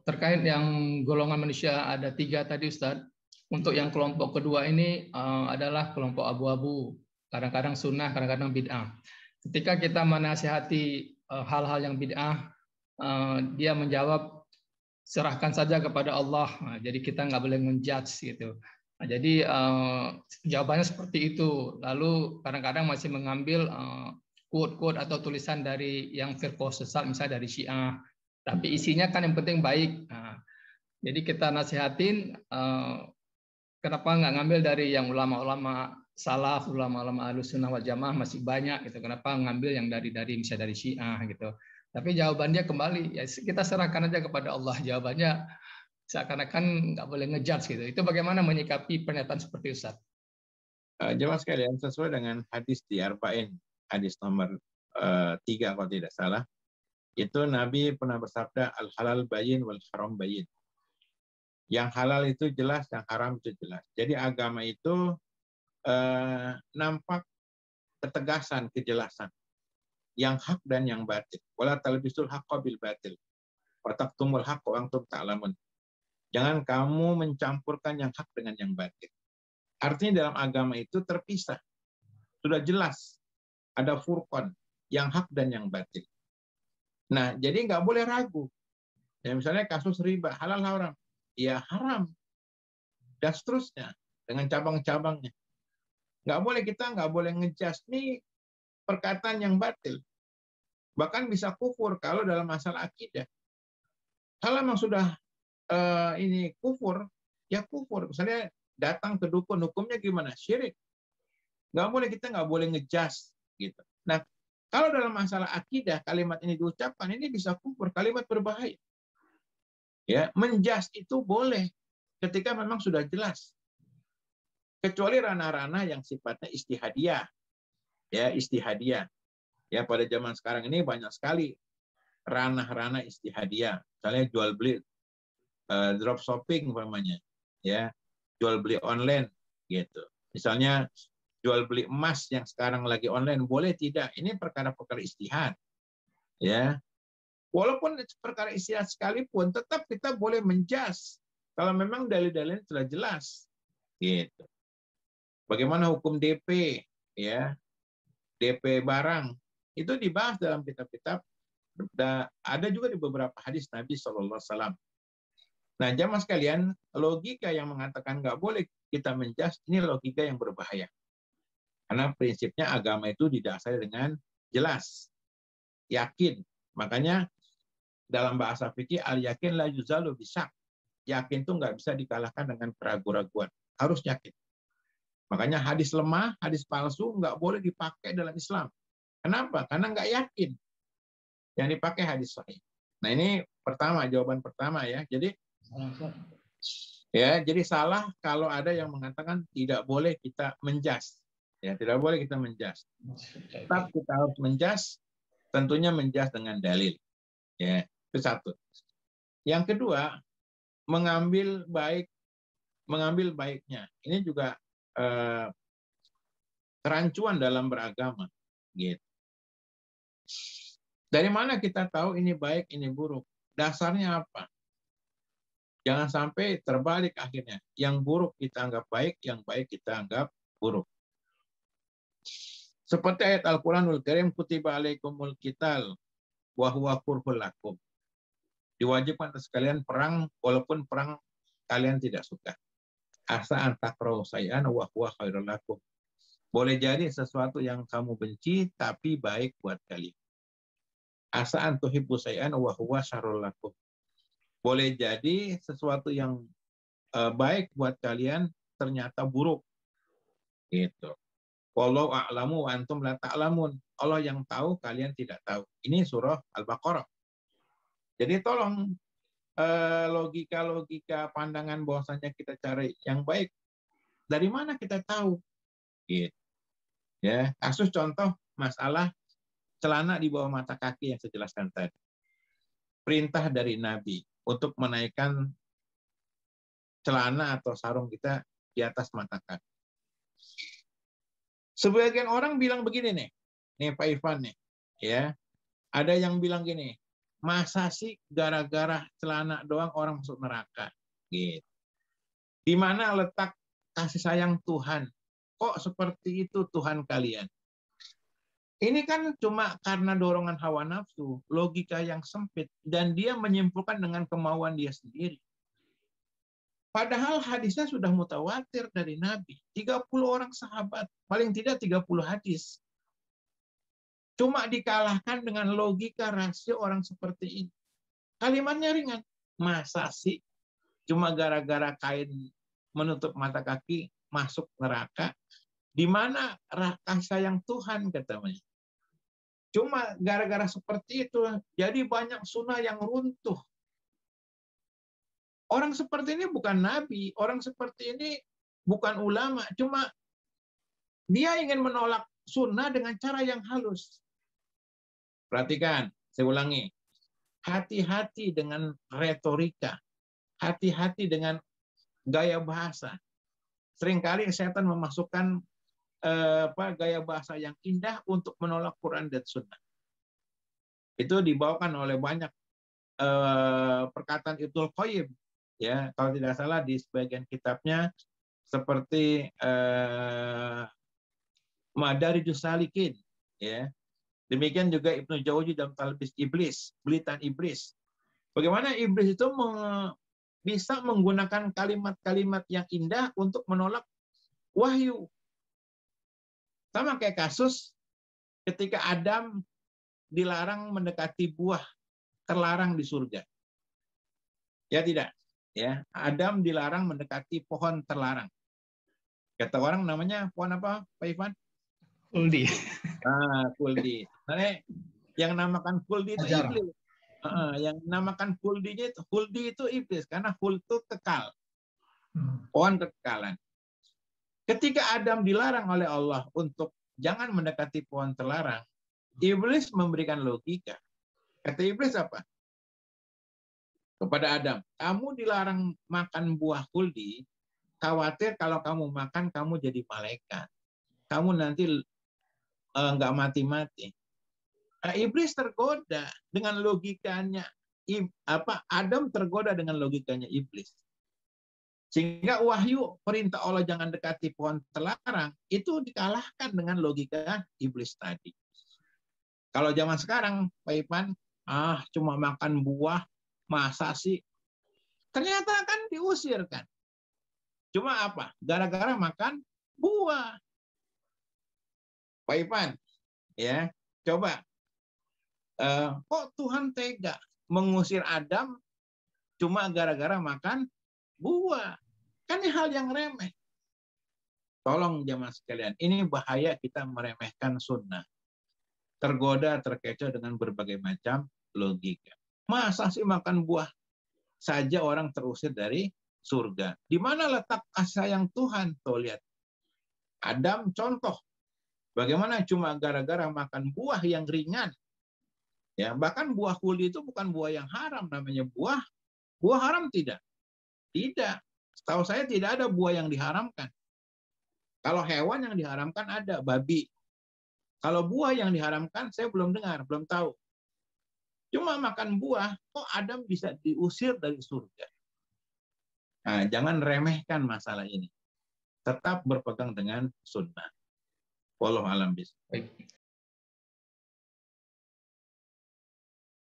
Terkait yang golongan manusia ada tiga tadi Ustadz. Untuk yang kelompok kedua ini adalah kelompok abu-abu. Kadang-kadang sunnah, kadang-kadang bid'ah. Ketika kita menasihati hal-hal yang bid'ah, dia menjawab serahkan saja kepada Allah. Nah, jadi kita nggak boleh menjudge gitu. Nah, jadi jawabannya seperti itu. Lalu kadang-kadang masih mengambil quote-quote atau tulisan dari yang firqah sesat, misalnya dari Syiah. Tapi isinya kan yang penting baik. Nah, jadi kita nasihatin, kenapa nggak ngambil dari yang ulama-ulama salaf, ulama-ulama Ahlussunnah wal Jamaah masih banyak gitu. Kenapa ngambil yang dari misalnya dari Syiah gitu. Tapi jawabannya kembali ya kita serahkan aja kepada Allah. Jawabannya seakan-akan nggak boleh ngejudge gitu. Itu bagaimana menyikapi pernyataan seperti Ustaz? Jemaah sekalian, sesuai dengan hadis di Arba'in, hadis nomor 3 kalau tidak salah, itu Nabi pernah bersabda, al-halal bayin wal haram bayin. Yang halal itu jelas, yang haram itu jelas. Jadi agama itu nampak ketegasan, kejelasan. Yang hak dan yang batil. Wala talbisul haqqa bil batil. Wa taqtumul haqqa wa antum ta'lamun. Jangan kamu mencampurkan yang hak dengan yang batil. Artinya dalam agama itu terpisah. Sudah jelas. Ada furqan. Yang hak dan yang batil. Nah, jadi nggak boleh ragu. Ya, misalnya kasus riba, halal haram. Ya haram. Dan seterusnya. Dengan cabang-cabangnya. Kita nggak boleh ngejudge. Ini perkataan yang batil. Bahkan bisa kufur kalau dalam masalah akidah. Kalau memang sudah ini kufur, ya kufur. Misalnya datang ke dukun, hukumnya gimana? Syirik. Kita nggak boleh ngejudge gitu. Nah, kalau dalam masalah akidah kalimat ini diucapkan, ini bisa kufur, kalimat berbahaya. Ya, menjudge itu boleh ketika memang sudah jelas. Kecuali ranah-ranah yang sifatnya istihadiyah. Ya, istihadiyah. Ya, pada zaman sekarang ini banyak sekali ranah-ranah istihadiyah. Misalnya jual beli, drop shopping umpamanya, ya, jual beli online gitu. Misalnya jual beli emas yang sekarang lagi online, boleh tidak? Ini perkara-perkara istihad, ya. Walaupun perkara istihad sekalipun, tetap kita boleh menjas kalau memang dalil-dalilnya sudah jelas, gitu. Bagaimana hukum DP, ya, DP barang itu dibahas dalam kitab-kitab. Ada juga di beberapa hadis Nabi SAW. Nah, jamaah sekalian, logika yang mengatakan nggak boleh kita menjas, ini logika yang berbahaya. Karena prinsipnya agama itu didasari dengan jelas, yakin. Makanya dalam bahasa fikih, al-yakin la yuzalu bisak. Yakin itu nggak bisa dikalahkan dengan keraguan-raguan. Harus yakin. Makanya hadis lemah, hadis palsu nggak boleh dipakai dalam Islam. Kenapa? Karena nggak yakin. Yang dipakai hadis sahih. Nah, ini jawaban pertama ya. Jadi salah kalau ada yang mengatakan tidak boleh kita menjas. Ya, tidak boleh kita menjas. Tetap kita harus menjas, tentunya menjas dengan dalil. Ya, itu satu. Yang kedua, mengambil baiknya. Ini juga kerancuan dalam beragama. Gitu. Dari mana kita tahu ini baik, ini buruk? Dasarnya apa? Jangan sampai terbalik akhirnya. Yang buruk kita anggap baik, yang baik kita anggap buruk. Seperti ayat Al-Quranul Karim, kutiba alaikumul qital wa huwa kurhul lakum. Diwajibkan atas kalian perang, walaupun perang kalian tidak suka. Asa antakrahu say'an wa huwa khairul lakum. Boleh jadi sesuatu yang kamu benci, tapi baik buat kalian. Asa antuhibbu say'an wa huwa syarrul lakum. Boleh jadi sesuatu yang baik buat kalian ternyata buruk. Gitu. Wallahu a'lamu wa antum la ta'lamun. Allah yang tahu, kalian tidak tahu. Ini surah Al-Baqarah. Jadi tolong logika-logika pandangan bahwasanya kita cari yang baik. Dari mana kita tahu? Gitu. Ya, kasus contoh masalah celana di bawah mata kaki yang saya jelaskan tadi. Perintah dari Nabi untuk menaikkan celana atau sarung kita di atas mata kaki. Sebagian orang bilang begini nih Pak Irfan nih, ya. Ada yang bilang gini, masa sih gara-gara celana doang orang masuk neraka? Gitu. Di mana letak kasih sayang Tuhan? Kok seperti itu Tuhan kalian? Ini kan cuma karena dorongan hawa nafsu, logika yang sempit, dan dia menyimpulkan dengan kemauan dia sendiri. Padahal hadisnya sudah mutawatir dari Nabi. 30 orang sahabat, paling tidak 30 hadis. Cuma dikalahkan dengan logika rasio orang seperti ini. Kalimatnya ringan. Masa sih cuma gara-gara kain menutup mata kaki masuk neraka? Di mana kasih sayang Tuhan katanya? Cuma gara-gara seperti itu, jadi banyak sunnah yang runtuh. Orang seperti ini bukan nabi, orang seperti ini bukan ulama, cuma dia ingin menolak sunnah dengan cara yang halus. Perhatikan, saya ulangi. Hati-hati dengan retorika, hati-hati dengan gaya bahasa. Seringkali setan memasukkan gaya bahasa yang indah untuk menolak Quran dan Sunnah. Itu dibawakan oleh banyak perkataan Ibnul Qayyim, ya, kalau tidak salah di sebagian kitabnya seperti Madarijus Salikin, ya. Demikian juga Ibnu Jauzi dalam Talbis Iblis, Belitan Iblis. Bagaimana iblis itu bisa menggunakan kalimat-kalimat yang indah untuk menolak wahyu. Sama kayak kasus ketika Adam dilarang mendekati buah terlarang di surga. Ya tidak? Ya, Adam dilarang mendekati pohon terlarang. Kata orang namanya pohon apa, Pak Ivan? Kuldi. Kuldi. Nah, yang namakan kuldi itu Ajar. iblis. Yang namakan kuldinya itu, kuldi itu iblis karena kul itu kekal. Pohon kekekalan. Ketika Adam dilarang oleh Allah untuk jangan mendekati pohon terlarang, iblis memberikan logika. Kata iblis apa? Kepada Adam, kamu dilarang makan buah kuldi, khawatir kalau kamu makan, kamu jadi malaikat. Kamu nanti nggak mati-mati. Iblis tergoda dengan logikanya. Adam tergoda dengan logikanya iblis. Sehingga wahyu perintah Allah jangan dekati pohon terlarang itu dikalahkan dengan logika iblis tadi. Kalau zaman sekarang, Pak Ipan, cuma makan buah, masa sih? Ternyata kan diusir kan. Cuma apa? Gara-gara makan buah. Pak Ipan, ya, coba. Kok Tuhan tega mengusir Adam cuma gara-gara makan buah? Kan ini hal yang remeh. Tolong jamaah sekalian, ini bahaya kita meremehkan sunnah. Tergoda, terkecoh dengan berbagai macam logika. Masa sih makan buah saja orang terusir dari surga? Di mana letak kasih sayang Tuhan? Tuh lihat. Adam contoh. Bagaimana cuma gara-gara makan buah yang ringan. Ya, bahkan buah kuldi itu bukan buah yang haram, namanya buah. Buah haram tidak? Tidak. Setahu saya tidak ada buah yang diharamkan. Kalau hewan yang diharamkan ada, babi. Kalau buah yang diharamkan saya belum dengar, belum tahu. Cuma makan buah, kok Adam bisa diusir dari surga? Nah, jangan remehkan masalah ini. Tetap berpegang dengan sunnah. Wallahu a'lam bishawab. Baik.